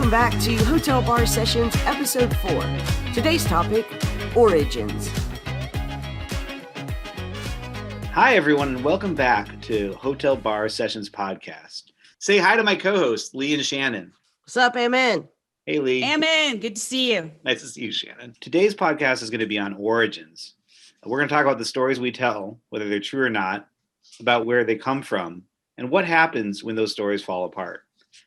Welcome back to Hotel Bar Sessions, Episode 4. Today's topic, Origins. Hi, everyone, and welcome back to Hotel Bar Sessions Podcast. Say hi to my co-hosts, Lee and Shannon. What's up, Amen? Hey, Lee. Amen. Good to see you. Nice to see you, Shannon. Today's podcast is going to be on origins. We're going to talk about the stories we tell, whether they're true or not, about where they come from, and what happens when those stories fall apart.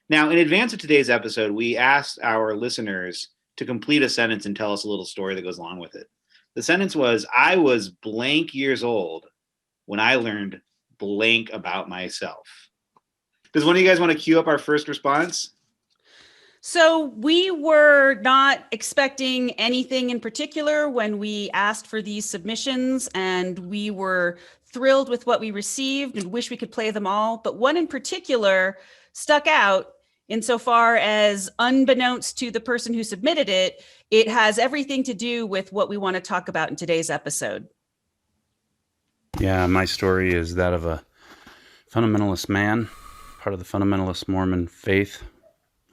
Now, in advance of today's episode, we asked our listeners to complete a sentence and tell us a little story that goes along with it. The sentence was, I was blank years old when I learned blank about myself. Does one of you guys want to cue up our first response? So we were not expecting anything in particular when we asked for these submissions, and we were thrilled with what we received and wish we could play them all. But one in particular stuck out insofar as, unbeknownst to the person who submitted it, it has everything to do with what we want to talk about in today's episode. Yeah, my story is that of a fundamentalist man, part of the fundamentalist Mormon faith.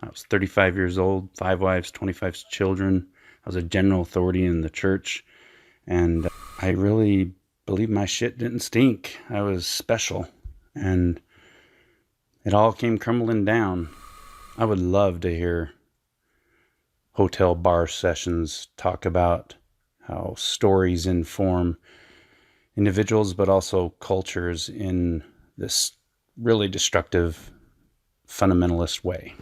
I was 35 years old, 5 wives, 25 children. I was a general authority in the church, and I really believed my shit didn't stink. I was special, and it all came crumbling down. I would love to hear Hotel Bar Sessions talk about how stories inform individuals, but also cultures in this really destructive, fundamentalist way.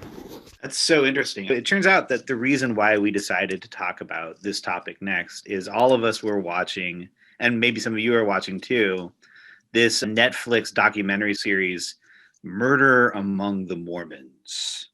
That's so interesting. It turns out that the reason why we decided to talk about this topic next is all of us were watching, and maybe some of you are watching too, this Netflix documentary series, Murder Among the Mormons.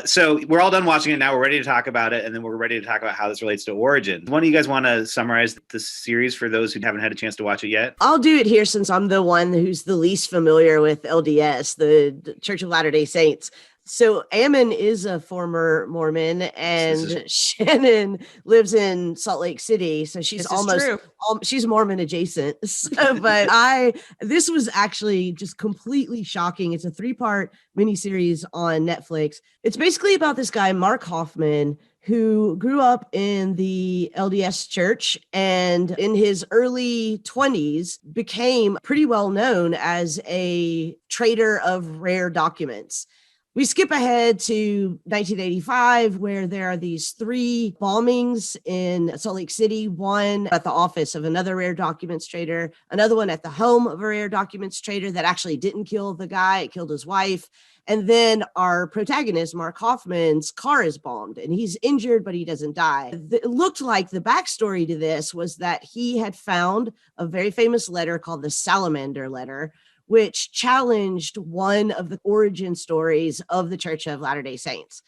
So we're all done watching it now. We're ready to talk about it, and then we're ready to talk about how this relates to origin. One of you guys want to summarize the series for those who haven't had a chance to watch it yet? I'll do it here since I'm the one who's the least familiar with LDS, the Church of Latter-day Saints. So Ammon is a former Mormon, and Shannon lives in Salt Lake City. So she's she's Mormon adjacent. But this was actually just completely shocking. It's a 3-part miniseries on Netflix. It's basically about this guy, Mark Hoffman, who grew up in the LDS church and in his early 20s became pretty well known as a trader of rare documents. We skip ahead to 1985, where there are these 3 bombings in Salt Lake City, one at the office of another rare documents trader, another one at the home of a rare documents trader that actually didn't kill the guy, it killed his wife. And then our protagonist, Mark Hoffman's car is bombed and he's injured, but he doesn't die. It looked like the backstory to this was that he had found a very famous letter called the Salamander Letter, which challenged one of the origin stories of the Church of Latter-day Saints.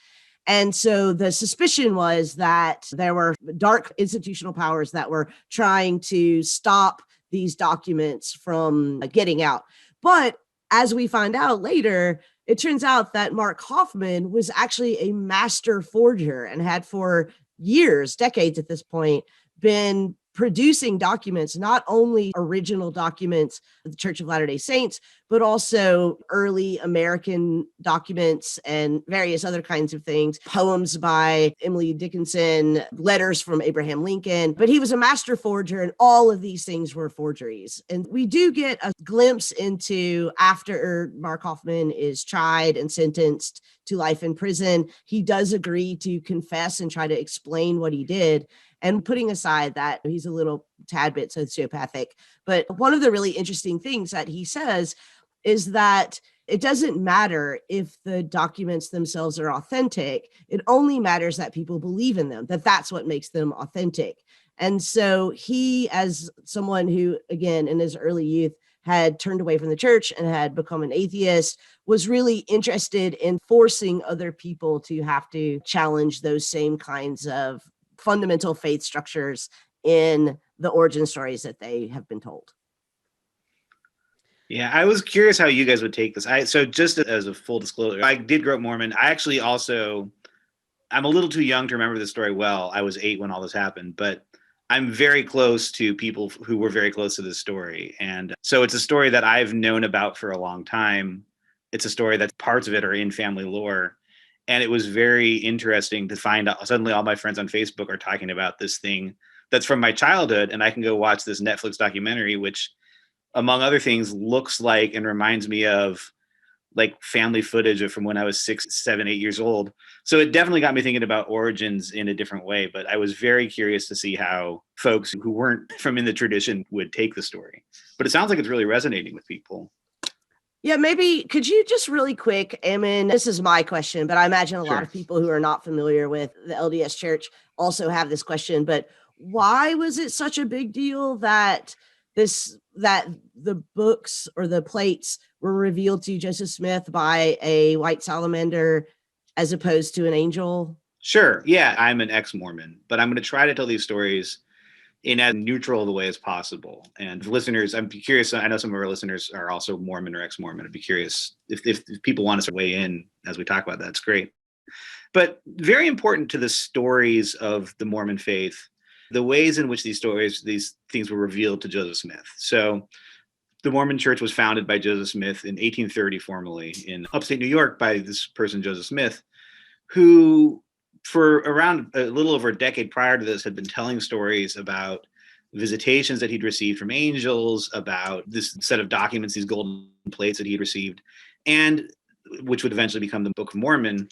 And so the suspicion was that there were dark institutional powers that were trying to stop these documents from getting out. But as we find out later, it turns out that Mark Hoffman was actually a master forger and had for years, decades at this point, been producing documents, not only original documents of the Church of Latter-day Saints, but also early American documents and various other kinds of things, poems by Emily Dickinson, letters from Abraham Lincoln. But he was a master forger, and all of these things were forgeries. And we do get a glimpse into, after Mark Hoffman is tried and sentenced to life in prison, he does agree to confess and try to explain what he did. And putting aside that he's a little tad bit sociopathic, but one of the really interesting things that he says is that it doesn't matter if the documents themselves are authentic. It only matters that people believe in them, that's what makes them authentic. And so he, as someone who, again, in his early youth, had turned away from the church and had become an atheist, was really interested in forcing other people to have to challenge those same kinds of fundamental faith structures in the origin stories that they have been told. Yeah, I was curious how you guys would take this. So just as a full disclosure, I did grow up Mormon. I actually also, I'm a little too young to remember the story well. I was 8 when all this happened, but I'm very close to people who were very close to this story. And so it's a story that I've known about for a long time. It's a story that parts of it are in family lore. And it was very interesting to find out suddenly all my friends on Facebook are talking about this thing that's from my childhood. And I can go watch this Netflix documentary, which, among other things, looks like and reminds me of like family footage of from when I was 6, 7, 8 years old. So it definitely got me thinking about origins in a different way. But I was very curious to see how folks who weren't from in the tradition would take the story. But it sounds like it's really resonating with people. Yeah, maybe could you just really quick, Ammon, this is my question, but I imagine a lot of people who are not familiar with the LDS Church also have this question, but why was it such a big deal that the books or the plates were revealed to Joseph Smith by a white salamander as opposed to an angel? Sure. Yeah, I'm an ex-Mormon, but I'm going to try to tell these stories in as neutral the way as possible. And listeners, I'm curious, I know some of our listeners are also Mormon or ex-Mormon. I'd be curious if people want us to weigh in as we talk about that, that's great. But very important to the stories of the Mormon faith, the ways in which these things were revealed to Joseph Smith. So the Mormon Church was founded by Joseph Smith in 1830, formally in upstate New York by this person, Joseph Smith, who for around a little over a decade prior to this had been telling stories about visitations that he'd received from angels, about this set of documents, these golden plates that he'd received, and which would eventually become the Book of Mormon.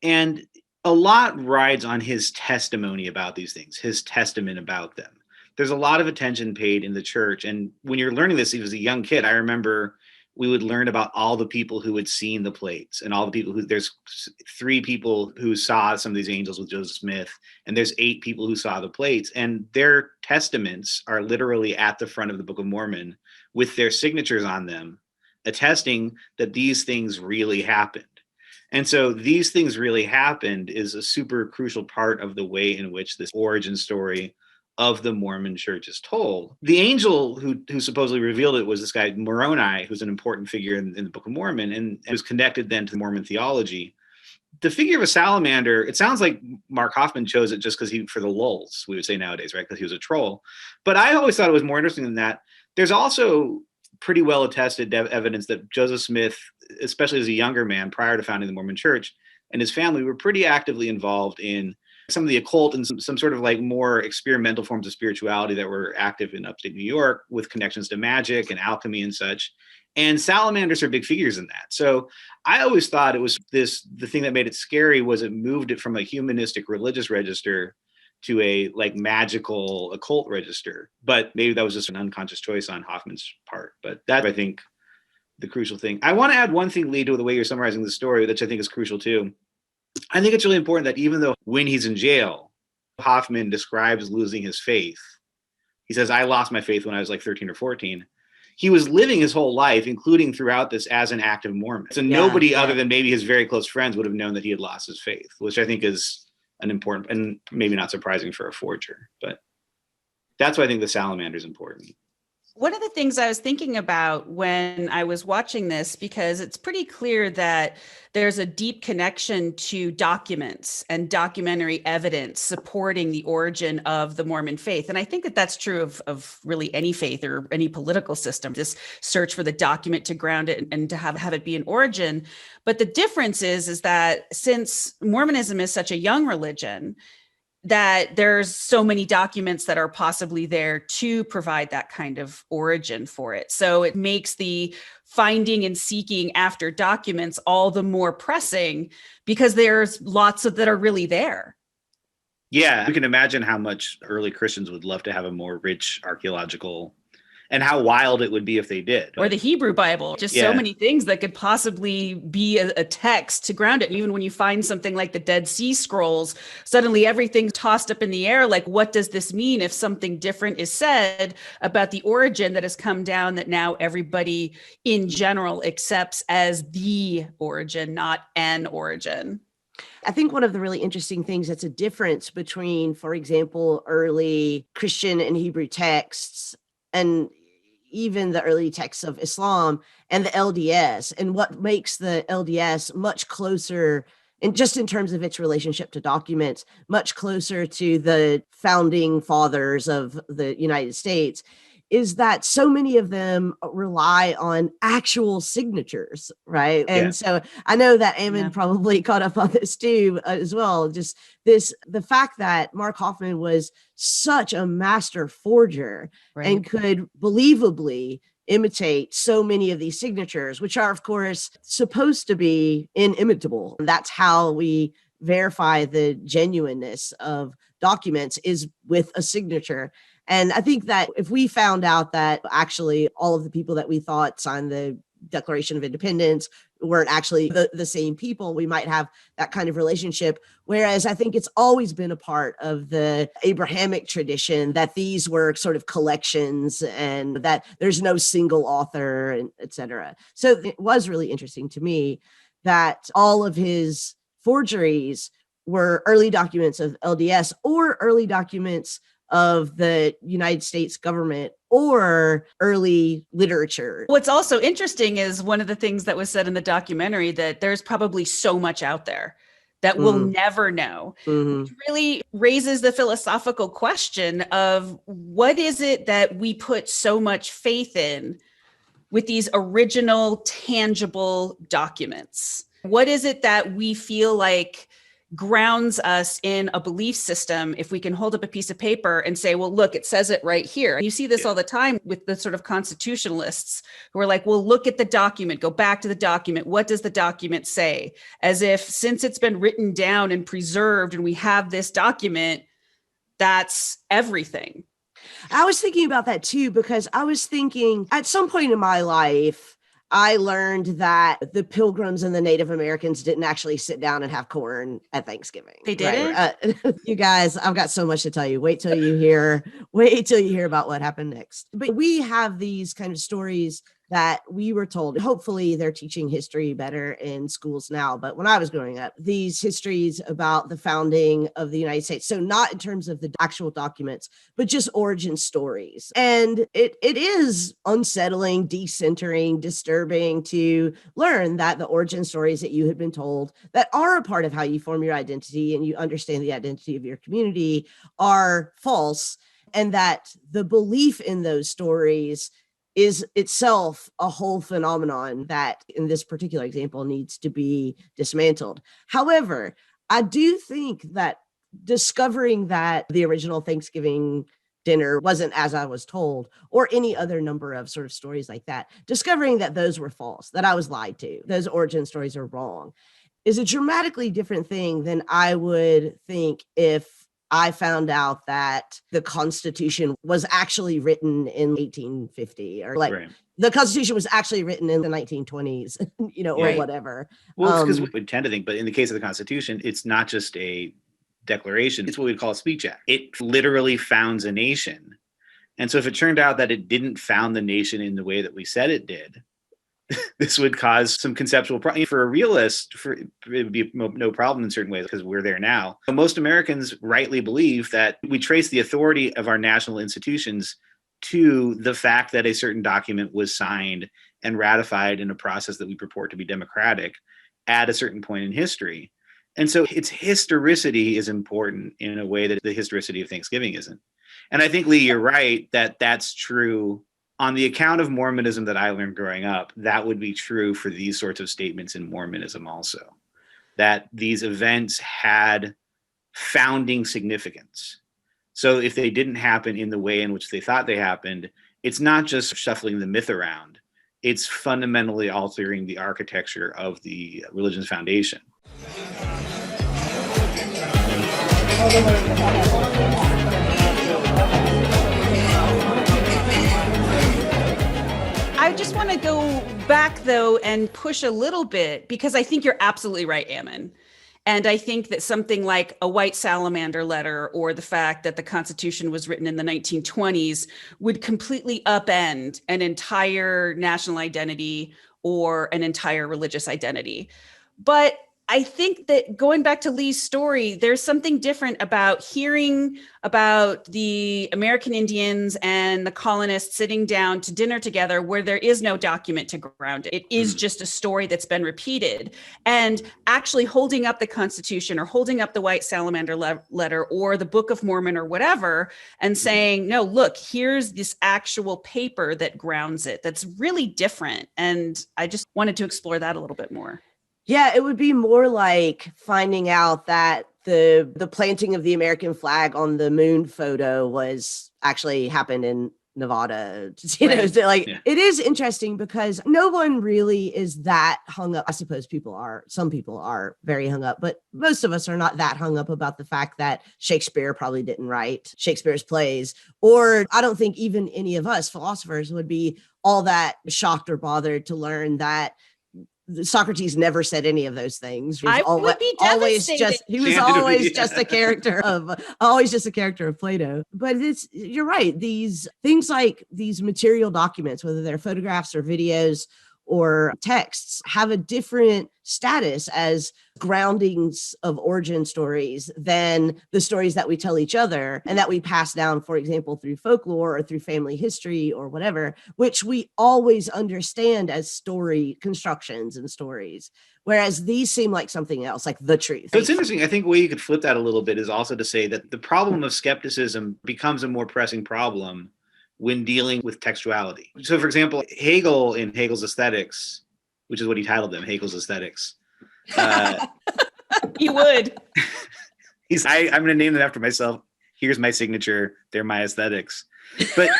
And a lot rides on his testimony about these things, his testament about them. There's a lot of attention paid in the church. And when you're learning this, he was a young kid. I remember we would learn about all the people who had seen the plates and all the people there's 3 people who saw some of these angels with Joseph Smith, and there's 8 people who saw the plates, and their testaments are literally at the front of the Book of Mormon with their signatures on them, attesting that these things really happened. And so these things really happened is a super crucial part of the way in which this origin story of the Mormon Church is told. The angel who supposedly revealed it was this guy Moroni, who's an important figure in the Book of Mormon, and was connected then to the Mormon theology. The figure of a salamander, it sounds like Mark Hoffman chose it just because for the lulz, we would say nowadays, right? Because he was a troll. But I always thought it was more interesting than that. There's also pretty well attested evidence that Joseph Smith, especially as a younger man prior to founding the Mormon Church, and his family were pretty actively involved in some of the occult and some sort of like more experimental forms of spirituality that were active in upstate New York with connections to magic and alchemy and such. And salamanders are big figures in that. So I always thought it was the thing that made it scary was it moved it from a humanistic religious register to a like magical occult register. But maybe that was just an unconscious choice on Hoffman's part. But that's, I think, the crucial thing. I want to add one thing, Lee, to the way you're summarizing the story, which I think is crucial too. I think it's really important that even though when he's in jail, Hoffman describes losing his faith. He says, I lost my faith when I was like 13 or 14. He was living his whole life, including throughout this, as an active Mormon. So nobody other than maybe his very close friends would have known that he had lost his faith, which I think is an important and maybe not surprising for a forger. But that's why I think the salamander is important. One of the things I was thinking about when I was watching this, because it's pretty clear that there's a deep connection to documents and documentary evidence supporting the origin of the Mormon faith. And I think that that's true of really any faith or any political system, this search for the document to ground it and to have it be an origin. But the difference is that since Mormonism is such a young religion, that there's so many documents that are possibly there to provide that kind of origin for it. So it makes the finding and seeking after documents all the more pressing because there's lots of that are really there. Yeah, we can imagine how much early Christians would love to have a more rich archaeological, and how wild it would be if they did. Or the Hebrew Bible, just so many things that could possibly be a text to ground it. And even when you find something like the Dead Sea Scrolls, suddenly everything's tossed up in the air. Like, what does this mean if something different is said about the origin that has come down that now everybody in general accepts as the origin, not an origin? I think one of the really interesting things that's a difference between, for example, early Christian and Hebrew texts and even the early texts of Islam and the LDS, and what makes the LDS much closer, and just in terms of its relationship to documents, much closer to the founding fathers of the United States, is that so many of them rely on actual signatures, right? And so I know that Ammon probably caught up on this too as well. Just the fact that Mark Hoffman was such a master forger and could believably imitate so many of these signatures, which are, of course, supposed to be inimitable. That's how we verify the genuineness of documents, is with a signature. And I think that if we found out that actually all of the people that we thought signed the Declaration of Independence weren't actually the same people, we might have that kind of relationship. Whereas I think it's always been a part of the Abrahamic tradition that these were sort of collections and that there's no single author, and et cetera. So it was really interesting to me that all of his forgeries were early documents of LDS or early documents of the United States government or early literature. What's also interesting is one of the things that was said in the documentary, that there's probably so much out there that we'll never know, which really raises the philosophical question of what is it that we put so much faith in with these original tangible documents? What is it that we feel like grounds us in a belief system if we can hold up a piece of paper and say, well, look, it says it right here. And you see this all the time with the sort of constitutionalists who are like, well, look at the document, go back to the document. What does the document say? As if since it's been written down and preserved and we have this document, that's everything. I was thinking about that too, because I was thinking at some point in my life, I learned that the Pilgrims and the Native Americans didn't actually sit down and have corn at Thanksgiving. They didn't? Right? You guys, I've got so much to tell you. Wait till you hear about what happened next. But we have these kind of stories that we were told. Hopefully they're teaching history better in schools now. But when I was growing up, these histories about the founding of the United States, so not in terms of the actual documents, but just origin stories. And it is unsettling, decentering, disturbing to learn that the origin stories that you had been told that are a part of how you form your identity and you understand the identity of your community are false, and that the belief in those stories is itself a whole phenomenon that in this particular example needs to be dismantled. However, I do think that discovering that the original Thanksgiving dinner wasn't as I was told, or any other number of sort of stories like that, discovering that those were false, that I was lied to, those origin stories are wrong, is a dramatically different thing than I would think if I found out that the Constitution was actually written in 1850, or the Constitution was actually written in the 1920s, or whatever. Well, it's because we would tend to think, but in the case of the Constitution, it's not just a declaration. It's what we call a speech act. It literally founds a nation. And so if it turned out that it didn't found the nation in the way that we said it did, this would cause some conceptual problem. For a realist, it would be no problem in certain ways because we're there now. Most Americans rightly believe that we trace the authority of our national institutions to the fact that a certain document was signed and ratified in a process that we purport to be democratic at a certain point in history. And so its historicity is important in a way that the historicity of Thanksgiving isn't. And I think, Lee, you're right that that's true. On the account of Mormonism that I learned growing up, that would be true for these sorts of statements in Mormonism also, that these events had founding significance. So if they didn't happen in the way in which they thought they happened, it's not just shuffling the myth around, it's fundamentally altering the architecture of the religion's foundation. I just want to go back, though, and push a little bit, because I think you're absolutely right, Ammon. And I think that something like a white salamander letter or the fact that the Constitution was written in the 1920s would completely upend an entire national identity or an entire religious identity. But I think that going back to Lee's story, there's something different about hearing about the American Indians and the colonists sitting down to dinner together where there is no document to ground it. It is just a story that's been repeated. And actually holding up the Constitution or holding up the White Salamander letter or the Book of Mormon or whatever and saying, no, look, here's this actual paper that grounds it. That's really different. And I just wanted to explore that a little bit more. Yeah, it would be more like finding out that the planting of the American flag on the moon photo was actually happened in Nevada. You know, Right. so like Yeah. it is interesting because no one really is that hung up. I suppose some people are very hung up, but most of us are not that hung up about the fact that Shakespeare probably didn't write Shakespeare's plays. Or I don't think even any of us philosophers would be all that shocked or bothered to learn that Socrates never said any of those things. I would be devastated. He was Yeah. always just a character of Plato. But you're right. These things like these material documents, whether they're photographs or videos or texts, have a different status as groundings of origin stories than the stories that we tell each other and that we pass down, for example, through folklore or through family history or whatever, which we always understand as story constructions and stories. Whereas these seem like something else, like the truth. So it's interesting. I think the way you could flip that a little bit is also to say that the problem of skepticism becomes a more pressing problem when dealing with textuality. So, for example, Hegel in Hegel's Aesthetics, which is what he titled them, Hegel's Aesthetics. You would. I'm going to name them after myself. Here's my signature. They're my aesthetics. But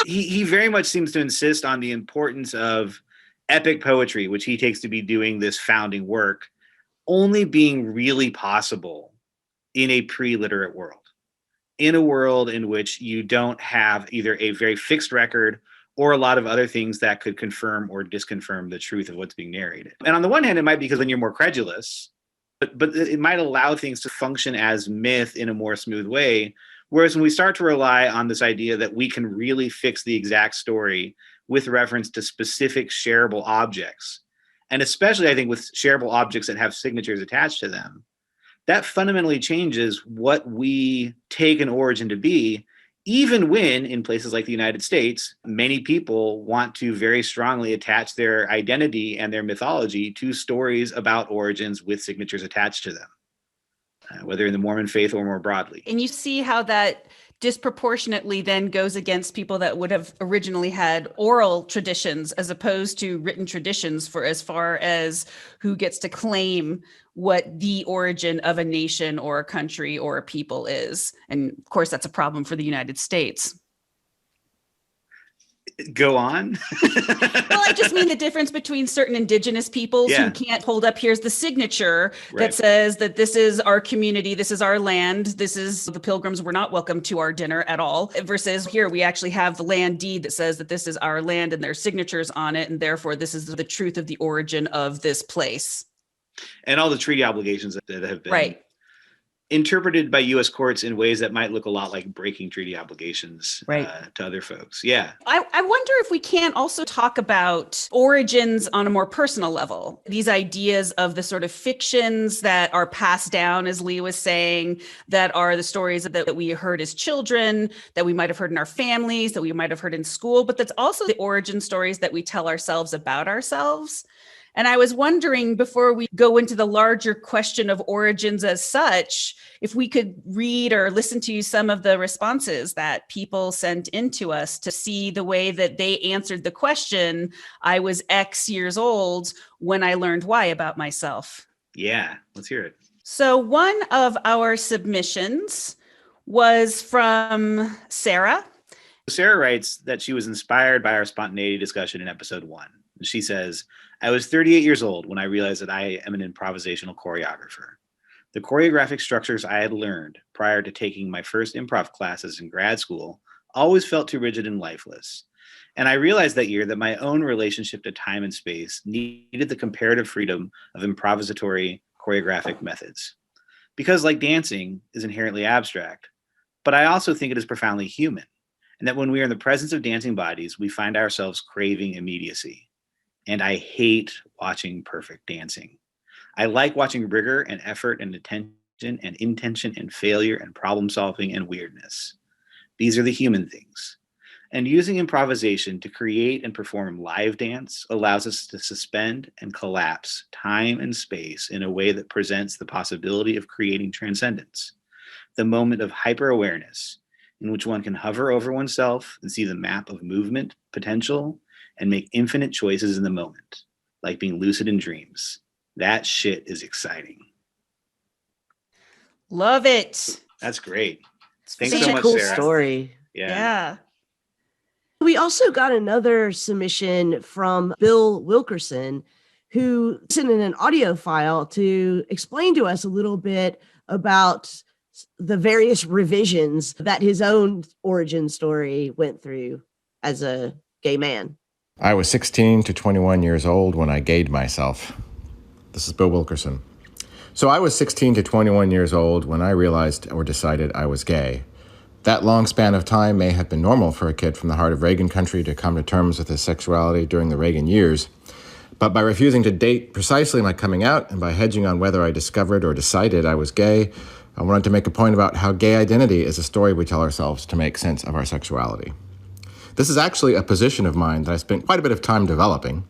he very much seems to insist on the importance of epic poetry, which he takes to be doing this founding work, only being really possible in a pre-literate world. In a world in which you don't have either a very fixed record or a lot of other things that could confirm or disconfirm the truth of what's being narrated. And on the one hand, it might be because then you're more credulous, but it might allow things to function as myth in a more smooth way. Whereas when we start to rely on this idea that we can really fix the exact story with reference to specific shareable objects, and especially I think with shareable objects that have signatures attached to them, that fundamentally changes what we take an origin to be, even when in places like the United States, many people want to very strongly attach their identity and their mythology to stories about origins with signatures attached to them, whether in the Mormon faith or more broadly. And you see how that disproportionately then goes against people that would have originally had oral traditions as opposed to written traditions for as far as who gets to claim what the origin of a nation or a country or a people is. And of course, that's a problem for the United States. Go on. Well, I just mean the difference between certain indigenous peoples who can't hold up, here's the signature that says that this is our community, this is our land, this is the Pilgrims were not welcome to our dinner at all, versus here we actually have the land deed that says that this is our land and their signatures on it, and therefore this is the truth of the origin of this place. And all the treaty obligations that have been interpreted by U.S. courts in ways that might look a lot like breaking treaty obligations to other folks. Yeah. I wonder if we can't also talk about origins on a more personal level. These ideas of the sort of fictions that are passed down, as Lee was saying, that are the stories that we heard as children, that we might have heard in our families, that we might have heard in school, but that's also the origin stories that we tell ourselves about ourselves. And I was wondering, before we go into the larger question of origins as such, if we could read or listen to some of the responses that people sent into us to see the way that they answered the question, I was X years old when I learned Y about myself. Yeah, let's hear it. So one of our submissions was from Sarah. Sarah writes that she was inspired by our spontaneity discussion in episode 1. She says, I was 38 years old when I realized that I am an improvisational choreographer. The choreographic structures I had learned prior to taking my first improv classes in grad school always felt too rigid and lifeless. And I realized that year that my own relationship to time and space needed the comparative freedom of improvisatory choreographic methods. Because like dancing is inherently abstract, but I also think it is profoundly human. And that when we are in the presence of dancing bodies, we find ourselves craving immediacy. And I hate watching perfect dancing. I like watching rigor and effort and attention and intention and failure and problem solving and weirdness. These are the human things. And using improvisation to create and perform live dance allows us to suspend and collapse time and space in a way that presents the possibility of creating transcendence, the moment of hyper-awareness in which one can hover over oneself and see the map of movement, potential, and make infinite choices in the moment, like being lucid in dreams. That shit is exciting. Love it. That's great. It's Thanks Such so a much, cool Sarah. story. Yeah. We also got another submission from Bill Wilkerson, who sent in an audio file to explain to us a little bit about the various revisions that his own origin story went through as a gay man. I was 16 to 21 years old when I gayed myself. This is Bill Wilkerson. So I was 16 to 21 years old when I realized or decided I was gay. That long span of time may have been normal for a kid from the heart of Reagan country to come to terms with his sexuality during the Reagan years. But by refusing to date precisely my coming out and by hedging on whether I discovered or decided I was gay, I wanted to make a point about how gay identity is a story we tell ourselves to make sense of our sexuality. This is actually a position of mine that I spent quite a bit of time developing,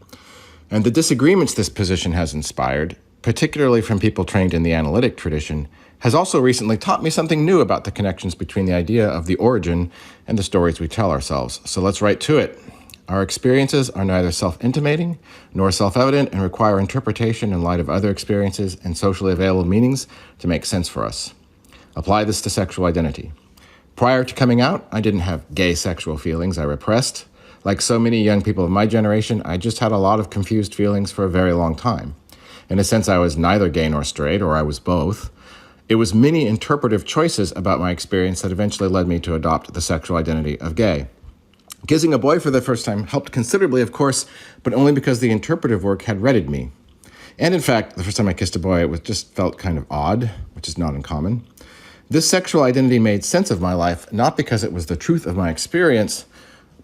and the disagreements this position has inspired, particularly from people trained in the analytic tradition, has also recently taught me something new about the connections between the idea of the origin and the stories we tell ourselves. So let's right to it. Our experiences are neither self-intimating nor self-evident and require interpretation in light of other experiences and socially available meanings to make sense for us. Apply this to sexual identity. Prior to coming out, I didn't have gay sexual feelings I repressed. Like so many young people of my generation, I just had a lot of confused feelings for a very long time. In a sense, I was neither gay nor straight, or I was both. It was many interpretive choices about my experience that eventually led me to adopt the sexual identity of gay. Kissing a boy for the first time helped considerably, of course, but only because the interpretive work had readied me. And in fact, the first time I kissed a boy, it just felt kind of odd, which is not uncommon. This sexual identity made sense of my life, not because it was the truth of my experience,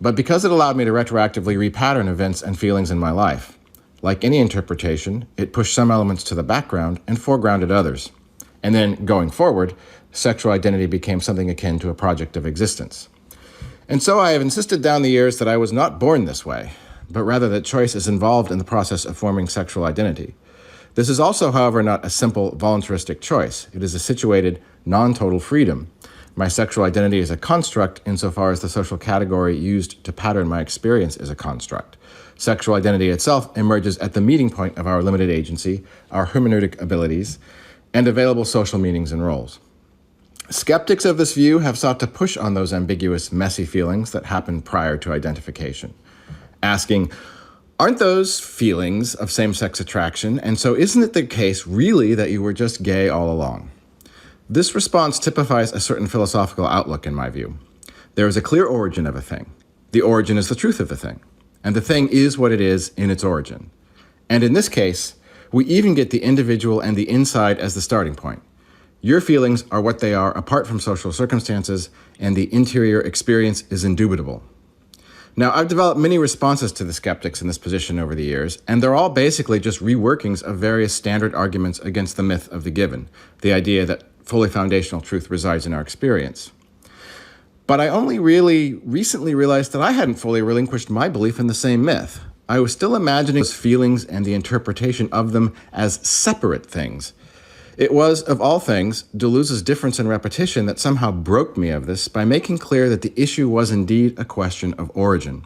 but because it allowed me to retroactively repattern events and feelings in my life. Like any interpretation, it pushed some elements to the background and foregrounded others. And then, going forward, sexual identity became something akin to a project of existence. And so I have insisted down the years that I was not born this way, but rather that choice is involved in the process of forming sexual identity. This is also, however, not a simple voluntaristic choice. It is a situated, non-total freedom. My sexual identity is a construct insofar as the social category used to pattern my experience is a construct. Sexual identity itself emerges at the meeting point of our limited agency, our hermeneutic abilities, and available social meanings and roles. Skeptics of this view have sought to push on those ambiguous, messy feelings that happen prior to identification, asking, aren't those feelings of same-sex attraction, and so isn't it the case really that you were just gay all along? This response typifies a certain philosophical outlook in my view. There is a clear origin of a thing. The origin is the truth of the thing, and the thing is what it is in its origin. And in this case, we even get the individual and the inside as the starting point. Your feelings are what they are apart from social circumstances, and the interior experience is indubitable. Now, I've developed many responses to the skeptics in this position over the years, and they're all basically just reworkings of various standard arguments against the myth of the given, the idea that fully foundational truth resides in our experience. But I only really recently realized that I hadn't fully relinquished my belief in the same myth. I was still imagining those feelings and the interpretation of them as separate things. It was, of all things, Deleuze's difference in repetition that somehow broke me of this by making clear that the issue was indeed a question of origin.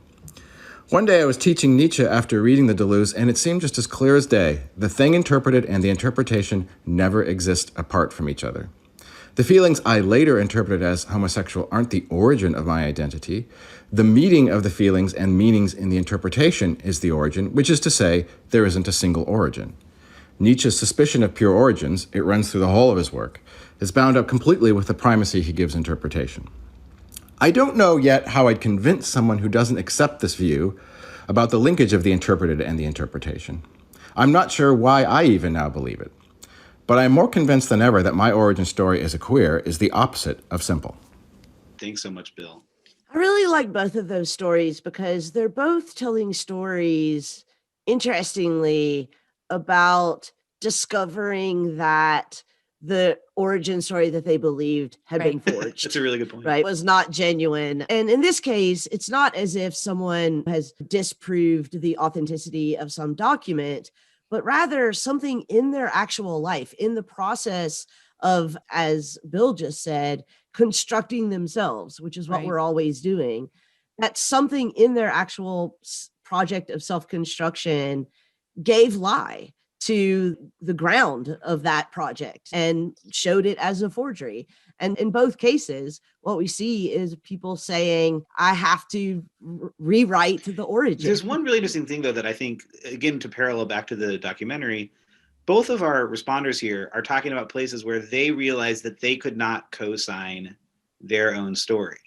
One day I was teaching Nietzsche after reading the Deleuze, and it seemed just as clear as day. The thing interpreted and the interpretation never exist apart from each other. The feelings I later interpreted as homosexual aren't the origin of my identity. The meeting of the feelings and meanings in the interpretation is the origin, which is to say, there isn't a single origin. Nietzsche's suspicion of pure origins, it runs through the whole of his work, is bound up completely with the primacy he gives interpretation. I don't know yet how I'd convince someone who doesn't accept this view about the linkage of the interpreted and the interpretation. I'm not sure why I even now believe it. But I'm more convinced than ever that my origin story as a queer is the opposite of simple. Thanks so much, Bill. I really like both of those stories because they're both telling stories, interestingly, about discovering that the origin story that they believed had been forged. That's a really good point. Right. Was not genuine. And in this case, it's not as if someone has disproved the authenticity of some document, but rather something in their actual life, in the process of, as Bill just said, constructing themselves, which is what we're always doing. That's something in their actual project of self-construction gave lie to the ground of that project and showed it as a forgery. And in both cases, what we see is people saying, I have to rewrite the origin. There's one really interesting thing, though, that I think, again, to parallel back to the documentary, both of our responders here are talking about places where they realized that they could not co-sign their own story.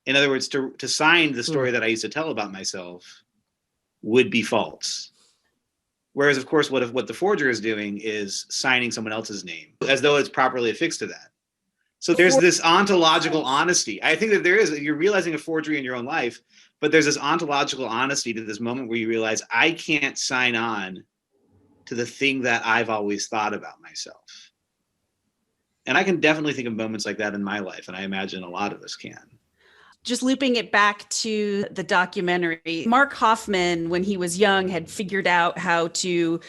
In other words, to sign the story that I used to tell about myself would be false. Whereas, of course, what the forger is doing is signing someone else's name as though it's properly affixed to that. So there's this ontological honesty. I think that you're realizing a forgery in your own life, but there's this ontological honesty to this moment where you realize I can't sign on to the thing that I've always thought about myself. And I can definitely think of moments like that in my life, and I imagine a lot of us can. Just looping it back to the documentary, Mark Hoffman, when he was young, had figured out how to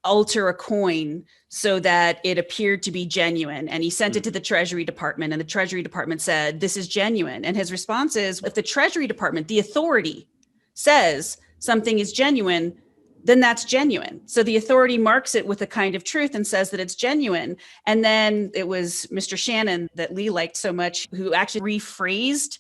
alter a coin so that it appeared to be genuine. And he sent it to the Treasury Department, and the Treasury Department said, this is genuine. And his response is, if the Treasury Department, the authority, says something is genuine, then that's genuine. So the authority marks it with a kind of truth and says that it's genuine. And then it was Mr. Shannon that Lee liked so much, who actually rephrased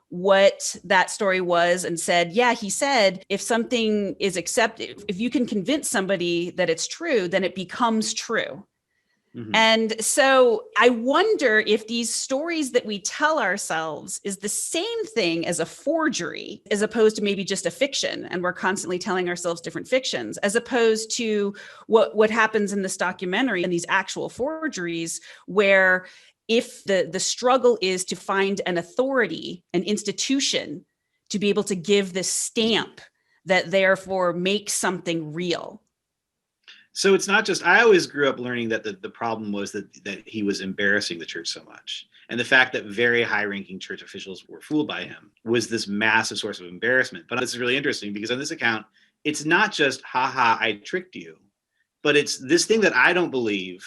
what that story was and said, yeah, he said, if something is accepted, if you can convince somebody that it's true, then it becomes true. And so I wonder if these stories that we tell ourselves is the same thing as a forgery, as opposed to maybe just a fiction. And we're constantly telling ourselves different fictions, as opposed to what happens in this documentary and these actual forgeries, where if the struggle is to find an authority, an institution, to be able to give this stamp that therefore makes something real. So it's not just, I always grew up learning that the problem was that he was embarrassing the church so much. And the fact that very high-ranking church officials were fooled by him was this massive source of embarrassment. But this is really interesting because on this account, it's not just, haha, I tricked you, but it's this thing that I don't believe,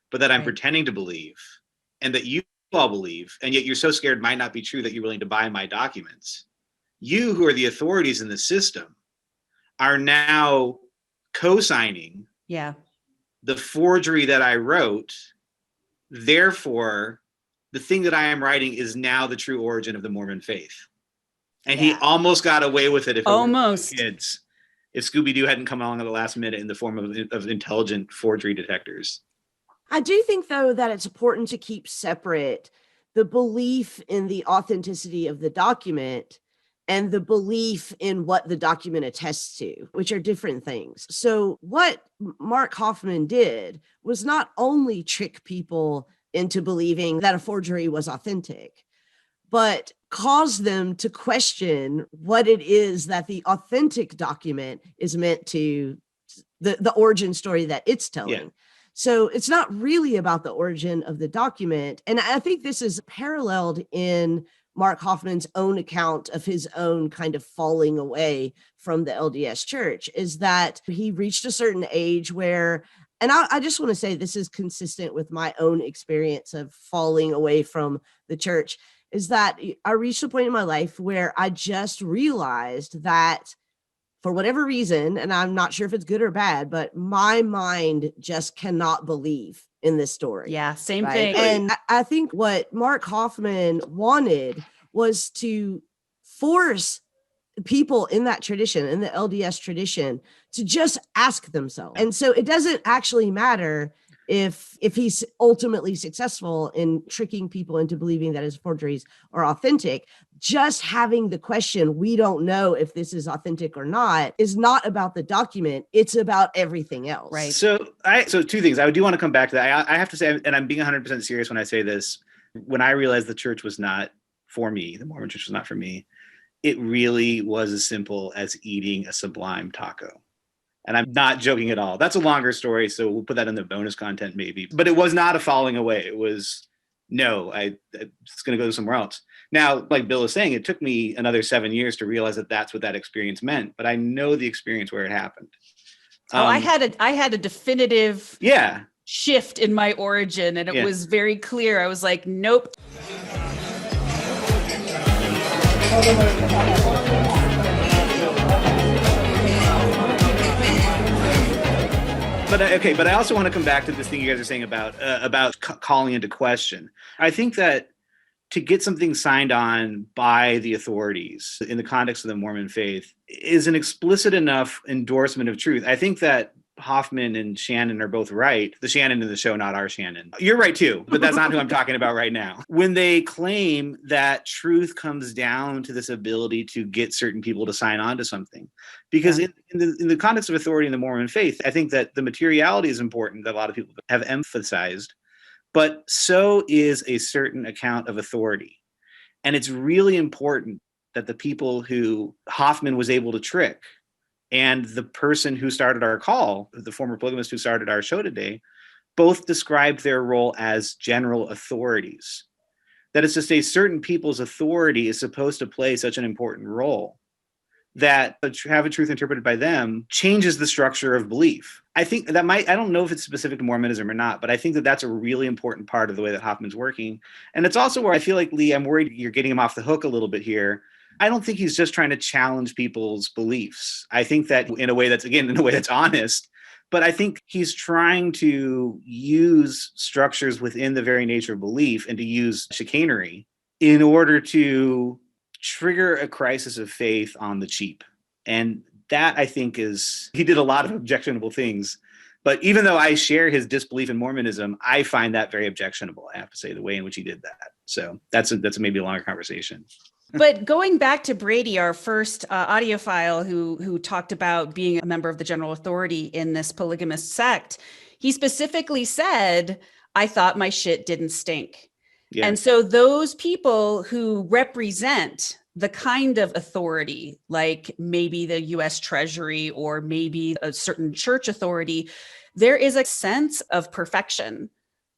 but that I'm pretending to believe, and that you all believe, and yet you're so scared might not be true that you're willing to buy my documents. You, who are the authorities in the system, are now co-signing the forgery that I wrote. Therefore, the thing that I am writing is now the true origin of the Mormon faith. And he almost got away with it if kids. If Scooby-Doo hadn't come along at the last minute in the form of intelligent forgery detectors. I do think, though, that it's important to keep separate the belief in the authenticity of the document and the belief in what the document attests to, which are different things. So what Mark Hoffman did was not only trick people into believing that a forgery was authentic, but cause them to question what it is that the authentic document is meant to, the origin story that it's telling. Yeah. So it's not really about the origin of the document. And I think this is paralleled in Mark Hoffman's own account of his own kind of falling away from the LDS church, is that he reached a certain age where, and I just want to say this is consistent with my own experience of falling away from the church, is that I reached a point in my life where I just realized that for whatever reason, and I'm not sure if it's good or bad, but my mind just cannot believe in this story. Yeah, same thing. And I think what Mark Hoffman wanted was to force people in that tradition, in the LDS tradition, to just ask themselves. And so it doesn't actually matter if he's ultimately successful in tricking people into believing that his forgeries are authentic. Just having the question, we don't know if this is authentic or not, is not about the document. It's about everything else. Right. So two things. I do want to come back to that. I have to say, and I'm being 100% serious when I say this, when I realized the church was not for me, the Mormon church was not for me, it really was as simple as eating a Sublime taco. And I'm not joking at all. That's a longer story, so we'll put that in the bonus content maybe. But it was not a falling away. It was, no, it's going to go somewhere else. Now, like Bill is saying, it took me another 7 years to realize that that's what that experience meant. But I know the experience where it happened. I had a definitive shift in my origin, and it was very clear. I was like, nope. But I also want to come back to this thing you guys are saying about calling into question. I think that to get something signed on by the authorities in the context of the Mormon faith is an explicit enough endorsement of truth. I think that Hoffman and Shannon are both right. The Shannon in the show, not our Shannon. You're right too, but that's not who I'm talking about right now. When they claim that truth comes down to this ability to get certain people to sign on to something. Because in the context of authority in the Mormon faith, I think that the materiality is important, that a lot of people have emphasized, but so is a certain account of authority. And it's really important that the people who Hoffman was able to trick, and the person who started our call, the former polygamist who started our show today, both described their role as general authorities. That is to say, certain people's authority is supposed to play such an important role that have a truth interpreted by them changes the structure of belief. I think that I don't know if it's specific to Mormonism or not, but I think that that's a really important part of the way that Hoffman's working. And it's also where I feel like, Lee, I'm worried you're getting him off the hook a little bit here. I don't think he's just trying to challenge people's beliefs. I think that in a way that's honest, but I think he's trying to use structures within the very nature of belief and to use chicanery in order to trigger a crisis of faith on the cheap. And that, I think, he did a lot of objectionable things. But even though I share his disbelief in Mormonism, I find that very objectionable, I have to say, the way in which he did that. So that's maybe a longer conversation. But going back to Brady, our first audiophile who talked about being a member of the general authority in this polygamist sect, he specifically said, I thought my shit didn't stink. Yeah. And so those people who represent the kind of authority, like maybe the US Treasury or maybe a certain church authority, there is a sense of perfection,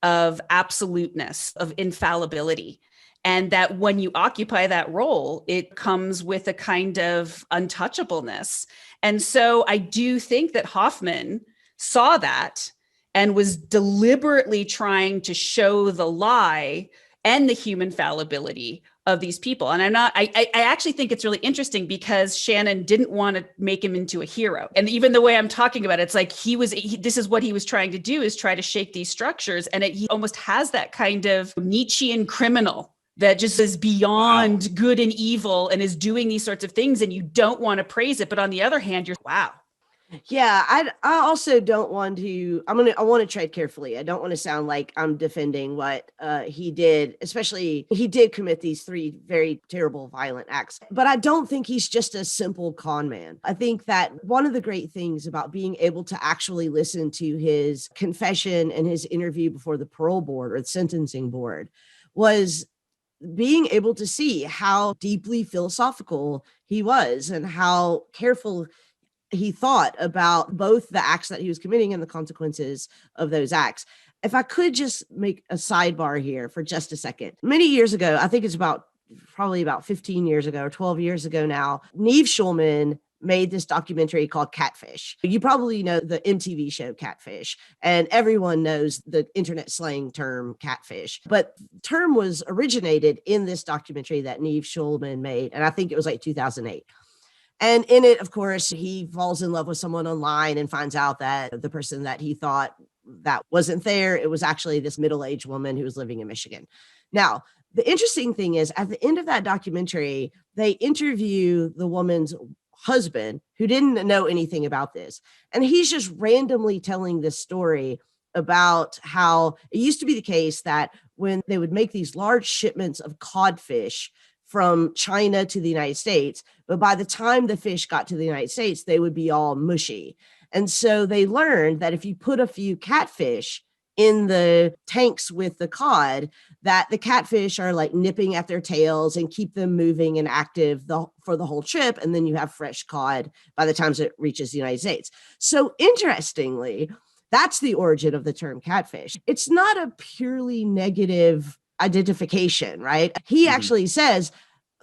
of absoluteness, of infallibility. And that when you occupy that role, it comes with a kind of untouchableness. And so I do think that Hoffman saw that and was deliberately trying to show the lie and the human fallibility of these people. And I actually think it's really interesting because Shannon didn't want to make him into a hero. And even the way I'm talking about it, it's like this is what he was trying to do, is try to shake these structures. And he almost has that kind of Nietzschean criminal that just is beyond good and evil and is doing these sorts of things, and you don't want to praise it. But on the other hand, you're, wow. Yeah, I also don't want to, I want to tread carefully. I don't want to sound like I'm defending what he did, especially he did commit these 3 very terrible, violent acts. But I don't think he's just a simple con man. I think that one of the great things about being able to actually listen to his confession and his interview before the parole board or the sentencing board was being able to see how deeply philosophical he was and how careful he thought about both the acts that he was committing and the consequences of those acts. If I could just make a sidebar here for just a second. Many years ago, I think it's probably about 15 years ago or 12 years ago now, Neve Schulman made this documentary called Catfish. You probably know the MTV show Catfish, and everyone knows the internet slang term catfish. But the term was originated in this documentary that Neve Schulman made, and I think it was like 2008. And in it, of course, he falls in love with someone online and finds out that the person that he thought that wasn't there, it was actually this middle-aged woman who was living in Michigan. Now, the interesting thing is, at the end of that documentary, they interview the woman's husband who didn't know anything about this. And he's just randomly telling this story about how it used to be the case that when they would make these large shipments of codfish from China to the United States, but by the time the fish got to the United States, they would be all mushy. And so they learned that if you put a few catfish in the tanks with the cod, that the catfish are like nipping at their tails and keep them moving and active for the whole trip. And then you have fresh cod by the time it reaches the United States. So interestingly, that's the origin of the term catfish. It's not a purely negative identification, right? He actually says,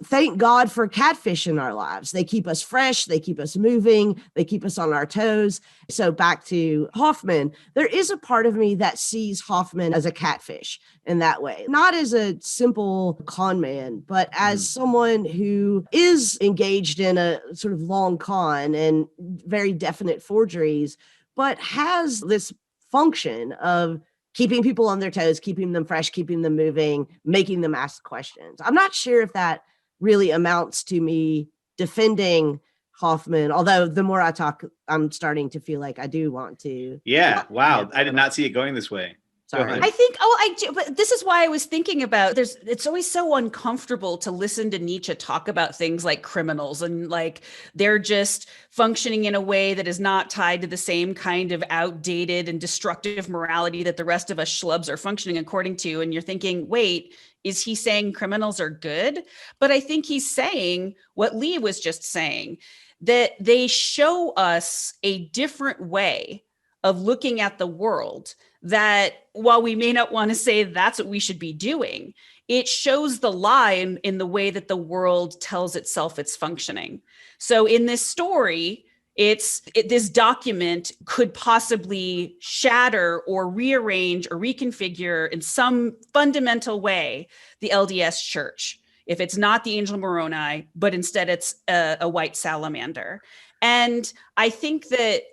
thank God for catfish in our lives. They keep us fresh. They keep us moving. They keep us on our toes. So back to Hoffman, there is a part of me that sees Hoffman as a catfish in that way, not as a simple con man, but as someone who is engaged in a sort of long con and very definite forgeries, but has this function of keeping people on their toes, keeping them fresh, keeping them moving, making them ask questions. I'm not sure if that really amounts to me defending Hoffman, although the more I talk, I'm starting to feel like I do want to. Yeah. Wow. I did not see it going this way. Sorry. I think, I do, but this is why I was thinking about it's always so uncomfortable to listen to Nietzsche talk about things like criminals and like they're just functioning in a way that is not tied to the same kind of outdated and destructive morality that the rest of us schlubs are functioning according to. And you're thinking, wait, is he saying criminals are good? But I think he's saying what Lee was just saying, that they show us a different way of looking at the world, that while we may not want to say that's what we should be doing, it shows the lie in the way that the world tells itself it's functioning. So in this story, this document could possibly shatter or rearrange or reconfigure in some fundamental way the LDS church. If it's not the Angel of Moroni, but instead it's a white salamander. And I think that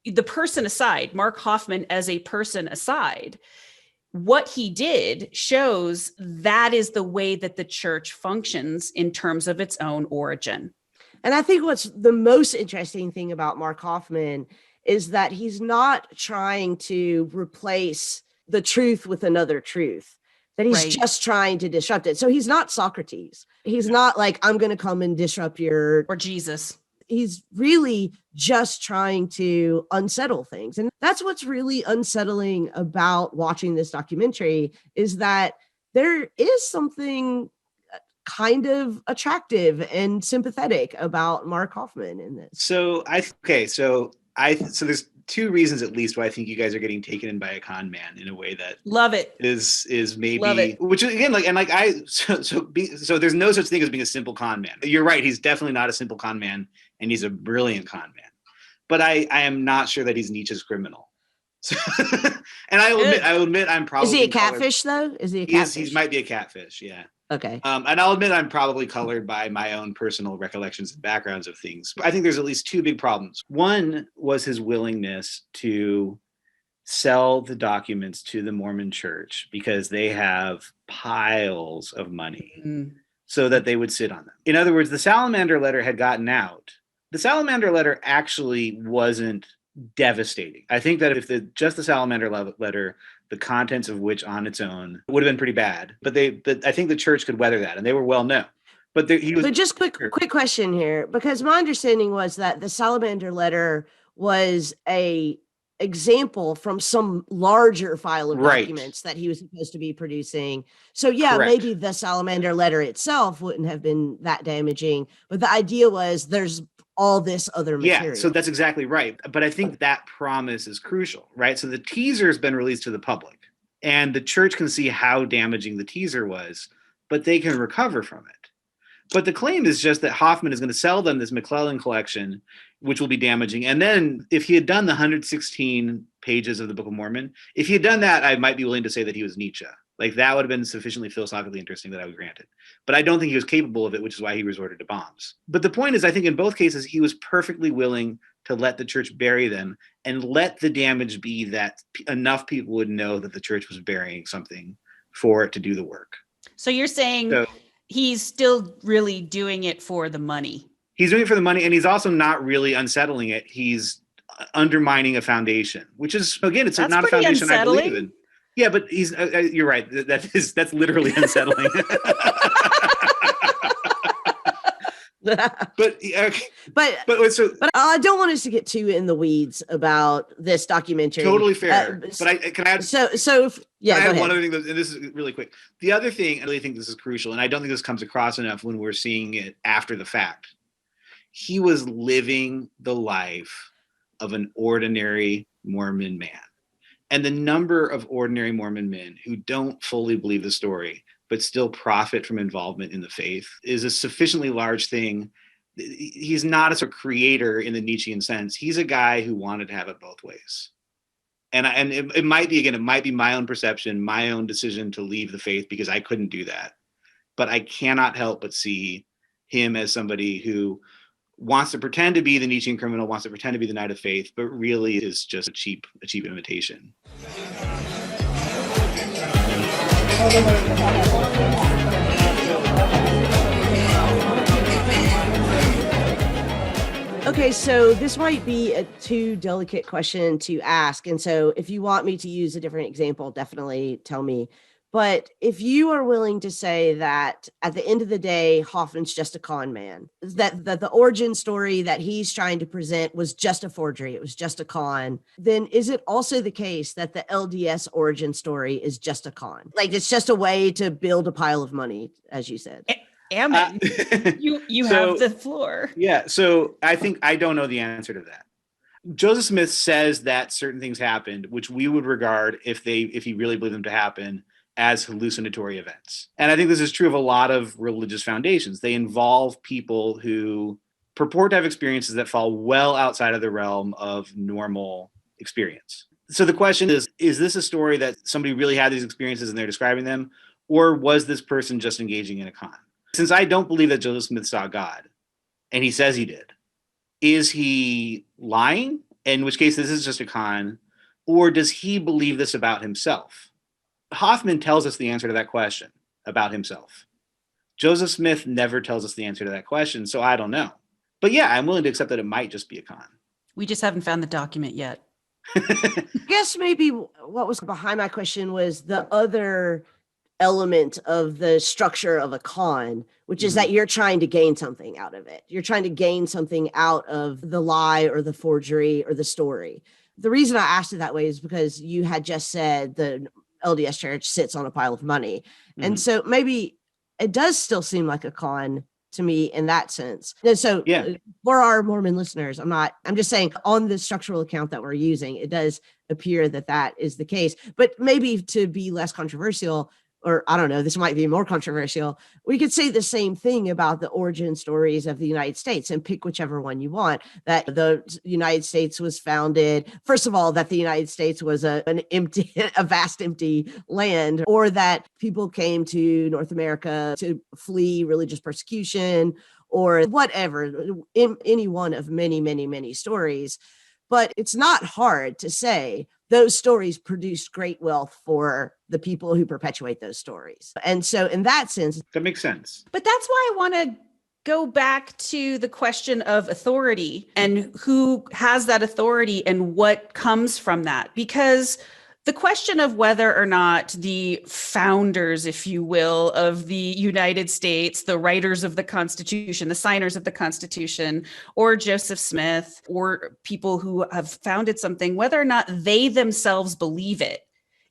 the person aside, Mark Hoffman as a person aside, what he did shows that is the way that the church functions in terms of its own origin. And I think what's the most interesting thing about Mark Hoffman is that he's not trying to replace the truth with another truth, that he's just trying to disrupt it. So he's not Socrates. He's not like, I'm going to come and disrupt your... Or Jesus. He's really just trying to unsettle things. And that's what's really unsettling about watching this documentary, is that there is something kind of attractive and sympathetic about Mark Hoffman in this. So there's two reasons at least why I think you guys are getting taken in by a con man in a way that love it is maybe love it. Which again so there's no such thing as being a simple con man. You're right, he's definitely not a simple con man, and he's a brilliant con man. But I am not sure that he's Nietzsche's criminal. So, and I will admit I'm probably... Is he a catfish though? Is he a catfish? He might be a catfish, yeah. Okay. And I'll admit I'm probably colored by my own personal recollections and backgrounds of things. But I think there's at least two big problems. One was his willingness to sell the documents to the Mormon church because they have piles of money so that they would sit on them. In other words, the Salamander letter had gotten out. The Salamander letter actually wasn't devastating. I think that if just the Salamander letter, the contents of which on its own would have been pretty bad, but I think the church could weather that, and they were well known. But just quick question here, because my understanding was that the Salamander letter was a example from some larger file of documents that he was supposed to be producing. So yeah, maybe the Salamander letter itself wouldn't have been that damaging, but the idea was there's all this other material. Yeah, so that's exactly right. But I think that promise is crucial, right? So the teaser has been released to the public, and the church can see how damaging the teaser was, but they can recover from it. But the claim is just that Hoffman is going to sell them this McClellan collection, which will be damaging. And then if he had done the 116 pages of the Book of Mormon, if he had done that, I might be willing to say that he was Nietzsche. Like, that would have been sufficiently philosophically interesting that I would grant it. But I don't think he was capable of it, which is why he resorted to bombs. But the point is, I think in both cases, he was perfectly willing to let the church bury them and let the damage be that enough people would know that the church was burying something for it to do the work. So you're saying he's still really doing it for the money. He's doing it for the money, and he's also not really unsettling it. He's undermining a foundation, which is, again, it's not a foundation I believe in. Yeah, but you're right. That's literally unsettling. but But but I don't want us to get too in the weeds about this documentary. totally fair. But can I add? Go ahead. One other thing, and this is really quick. The other thing, I really think this is crucial, and I don't think this comes across enough when we're seeing it after the fact. He was living the life of an ordinary Mormon man. And the number of ordinary Mormon men who don't fully believe the story, but still profit from involvement in the faith is a sufficiently large thing. He's not a sort of creator in the Nietzschean sense. He's a guy who wanted to have it both ways. And it might be my own perception, my own decision to leave the faith because I couldn't do that. But I cannot help but see him as somebody who wants to pretend to be the Nietzschean criminal, wants to pretend to be the knight of faith, but really is just a cheap imitation. Okay, so this might be a too delicate question to ask. And so if you want me to use a different example, definitely tell me. But if you are willing to say that at the end of the day, Hoffman's just a con man, that the origin story that he's trying to present was just a forgery, it was just a con, then is it also the case that the LDS origin story is just a con? Like it's just a way to build a pile of money, as you said. Ammon, you have the floor. Yeah, so I don't know the answer to that. Joseph Smith says that certain things happened, which we would regard, if he really believed them to happen, as hallucinatory events. And I think this is true of a lot of religious foundations. They involve people who purport to have experiences that fall well outside of the realm of normal experience. So the question is this a story that somebody really had these experiences and they're describing them? Or was this person just engaging in a con? Since I don't believe that Joseph Smith saw God, and he says he did, is he lying? In which case this is just a con. Or does he believe this about himself? Hoffman tells us the answer to that question about himself. Joseph Smith never tells us the answer to that question, so I don't know. But yeah, I'm willing to accept that it might just be a con. We just haven't found the document yet. I guess maybe what was behind my question was the other element of the structure of a con, which is that you're trying to gain something out of it. You're trying to gain something out of the lie or the forgery or the story. The reason I asked it that way is because you had just said the LDS church sits on a pile of money. And so maybe it does still seem like a con to me in that sense. And so for our Mormon listeners, I'm just saying on the structural account that we're using, it does appear that is the case, but maybe to be less controversial, or I don't know, this might be more controversial, we could say the same thing about the origin stories of the United States and pick whichever one you want. That the United States was founded, first of all, that the United States was a vast empty land, or that people came to North America to flee religious persecution, or whatever, in any one of many, many, many stories. But it's not hard to say those stories produced great wealth for the people who perpetuate those stories. And so in that sense, that makes sense. But that's why I want to go back to the question of authority and who has that authority and what comes from that. Because the question of whether or not the founders, if you will, of the United States, the writers of the Constitution, the signers of the Constitution, or Joseph Smith, or people who have founded something, whether or not they themselves believe it,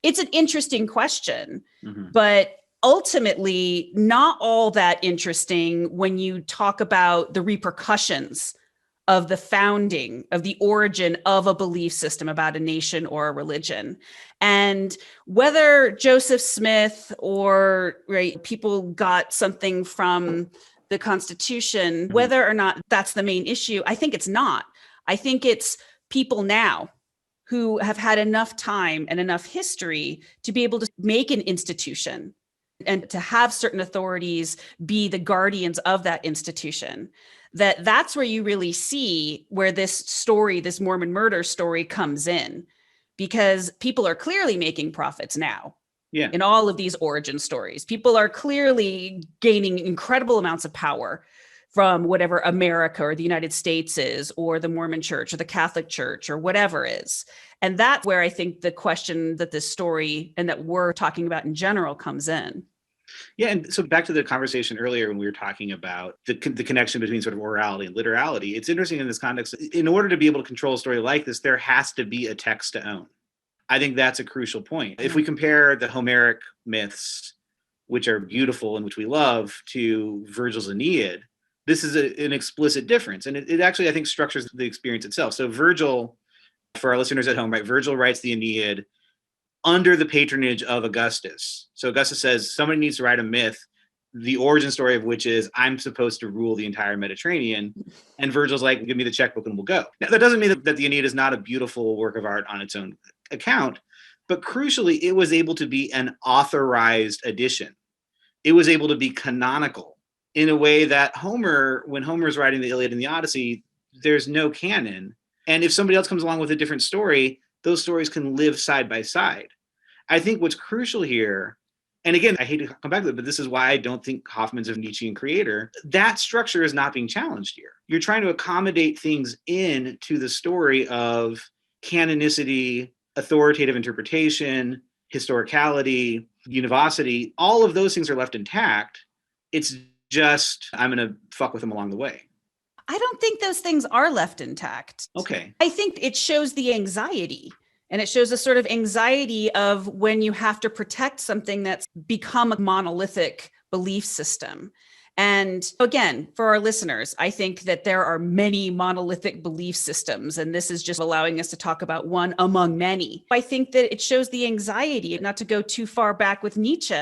it's an interesting question, but ultimately not all that interesting when you talk about the repercussions of the founding, of the origin of a belief system about a nation or a religion. And whether Joseph Smith or people got something from the Constitution, whether or not that's the main issue, I think it's not. I think it's people now who have had enough time and enough history to be able to make an institution and to have certain authorities be the guardians of that institution. That's where you really see where this story, this Mormon murder story, comes in, because people are clearly making profits now. Yeah. In all of these origin stories, people are clearly gaining incredible amounts of power from whatever America or the United States is, or the Mormon Church or the Catholic Church or whatever is. And that's where I think the question that this story and that we're talking about in general comes in. Yeah, and so back to the conversation earlier when we were talking about the connection between sort of orality and literality. It's interesting in this context. In order to be able to control a story like this, there has to be a text to own. I think that's a crucial point. If we compare the Homeric myths, which are beautiful and which we love, to Virgil's Aeneid, this is an explicit difference. And it actually, I think, structures the experience itself. So Virgil, for our listeners at home, right, Virgil writes the Aeneid under the patronage of Augustus. So Augustus says somebody needs to write a myth, the origin story of which is I'm supposed to rule the entire Mediterranean. And Virgil's like, give me the checkbook and we'll go. Now, that doesn't mean that the Aeneid is not a beautiful work of art on its own account, but crucially, it was able to be an authorized edition. It was able to be canonical in a way that Homer, when Homer's writing the Iliad and the Odyssey, there's no canon. And if somebody else comes along with a different story, those stories can live side by side. I think what's crucial here, and again, I hate to come back to it, but this is why I don't think Hoffman's a Nietzschean creator. That structure is not being challenged here. You're trying to accommodate things into the story of canonicity, authoritative interpretation, historicality, univocity. All of those things are left intact. It's just, I'm going to fuck with them along the way. I don't think those things are left intact. Okay. I think it shows the anxiety, and it shows a sort of anxiety of when you have to protect something that's become a monolithic belief system. And again, for our listeners, I think that there are many monolithic belief systems, and this is just allowing us to talk about one among many. I think that it shows the anxiety, not to go too far back with Nietzsche.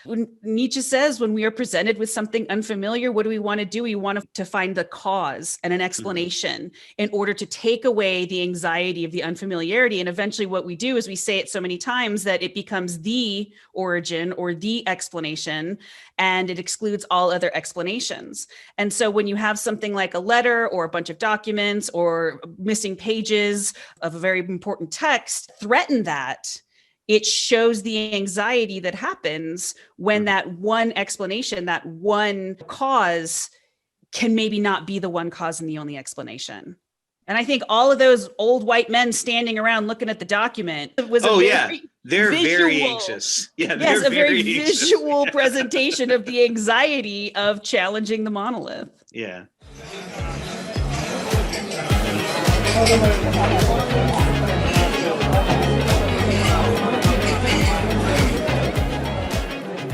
When Nietzsche says, when we are presented with something unfamiliar, what do we want to do? We want to find the cause and an explanation in order to take away the anxiety of the unfamiliarity. And eventually what we do is we say it so many times that it becomes the origin or the explanation, and it excludes all other explanations. And so when you have something like a letter or a bunch of documents or missing pages of a very important text, threaten that. It shows the anxiety that happens when that one explanation, that one cause can maybe not be the one cause and the only explanation. And I think all of those old white men standing around looking at the document was they're very anxious. Yeah, yes, a very anxious. visual presentation of the anxiety of challenging the monolith. Yeah.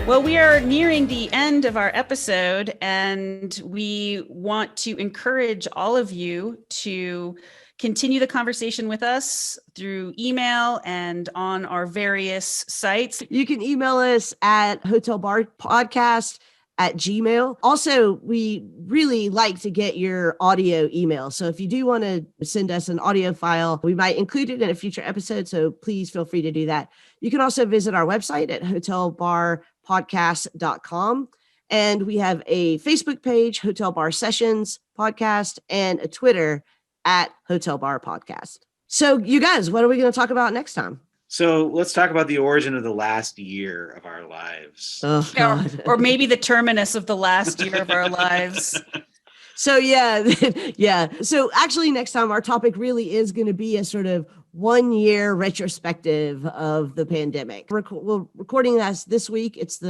Well, we are nearing the end of our episode, and we want to encourage all of you to continue the conversation with us through email and on our various sites. You can email us at hotelbarpodcast@gmail. Also, we really like to get your audio email. So if you do want to send us an audio file, we might include it in a future episode. So please feel free to do that. You can also visit our website at hotelbarpodcast.com. And we have a Facebook page, Hotel Bar Sessions Podcast, and a Twitter at Hotel Bar Podcast. So you guys, what are we going to talk about next time? So let's talk about the origin of the last year of our lives. Oh, God. Or maybe the terminus of the last year of our lives. So yeah. So actually next time our topic really is going to be a sort of 1 year retrospective of the pandemic. We're recording this week. It's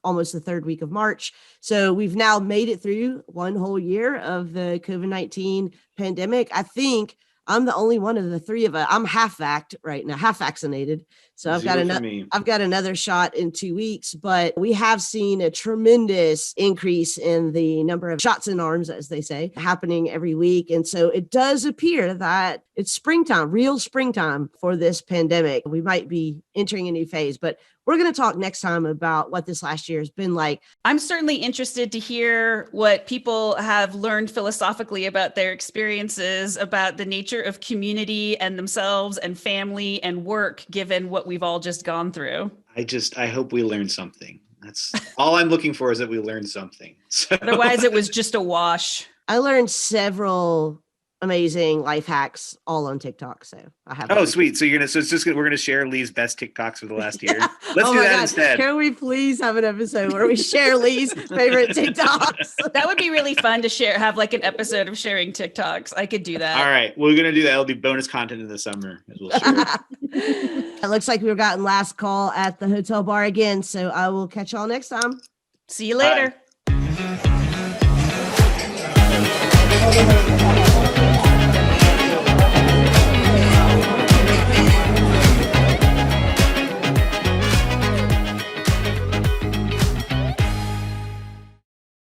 almost the third week of March. So we've now made it through one whole year of the COVID-19 pandemic. I think I'm the only one of the three of us. I'm half vaccinated. So I've got another shot in 2 weeks, but we have seen a tremendous increase in the number of shots in arms, as they say, happening every week. And so it does appear that it's springtime, real springtime for this pandemic. We might be entering a new phase, but we're going to talk next time about what this last year has been like. I'm certainly interested to hear what people have learned philosophically about their experiences, about the nature of community and themselves and family and work, given what we've all just gone through. I hope we learned something. That's all I'm looking for, is that we learned something. So. Otherwise, it was just a wash. I learned several amazing life hacks all on TikTok. So I have. Oh, sweet. So we're gonna share Lee's best TikToks for the last year. Let's Oh do my that God. instead. Can we please have an episode where we share Lee's favorite TikToks? That would be really fun to have like an episode of sharing TikToks. I could do that. All right, we're gonna do that. It'll be bonus content in the summer as we'll share. It looks like we've gotten last call at the hotel bar again. So I will catch y'all next time. See you later. Bye.